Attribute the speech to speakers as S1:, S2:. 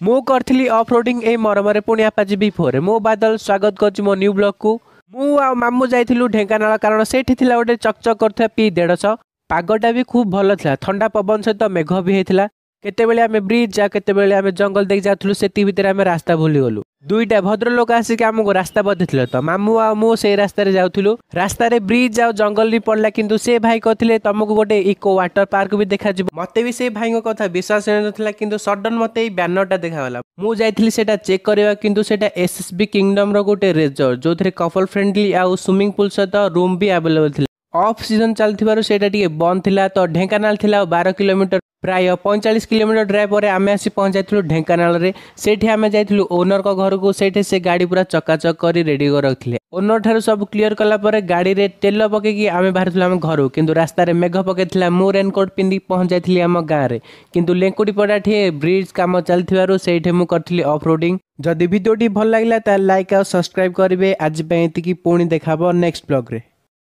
S1: मु करथिली off roading ए मरमरे पुणी Apache B4 मु बादल स्वागत करछि मो न्यू ब्लॉग को। मु आ मामू जाइथिलु ढेंकानाल कारण सेठी थिला गोटे चकचक करथि P150 पागटा भी खूब भल थिला ठंडा पवन सहित मेघ भी हेतिला। केतेबेले आमे ब्रिज जा केतेबेले आमे जंगल देख जाथुलु सेति भितर आमे रास्ता भूली गलु। दुईटा भद्र लोक आसिक आमको रास्ता बतेथिले तो मामू आ मु से रास्ता रे जाउथुलु। रास्ता रे ब्रिज जाउ जंगल भी पड़ला किंतु से भाई कहथिले तुमको गोटे इको वाटर पार्क भी देखा जिवो। मते भी से भाई को कथा विश्वास नथिला किंतु सडन मते ई बैनरटा देखावला। मु जाइथिली सेटा चेक करबा किंतु सेटा SSB किंगडम रो गोटे रिजॉर्ट जोथरे कपल फ्रेंडली आ स्विमिंग पूल सहित रूम भी अवेलेबल थिला। ऑफ सीजन चलथिबारु सेटा टिके बंद थिला तो ढेंकानाल थिला 12 किलोमीटर प्राय 45 किलोमीटर ड्राइव पर आम आसी पहुंचाइलु ढेंकानाल रे। सेठी आमे जाइलु ओनर को घर को सेठी से गाड़ी पूरा चकाचक करी रेडी कर रखथिले। ओनर ठारू सब क्लियर कला परे गाड़ी रे तेल पके कि आमे बाहरथुला हम घर किंतु रास्ता रे मेघ पकेथिला। मु रेनकोट पिंदी पहुंचाइली आम गाँ रे किंतु लेंकुडी पड़ा ठे ब्रिज काम चलथिबारु सेठी मु करथिली ऑफ रोडिंग। जदि वीडियोटी भल लागला त लाइक आ सब्सक्राइब करिवे। आज पे एतिकी पुणी देखाबो नेक्स्ट ब्लॉग रे।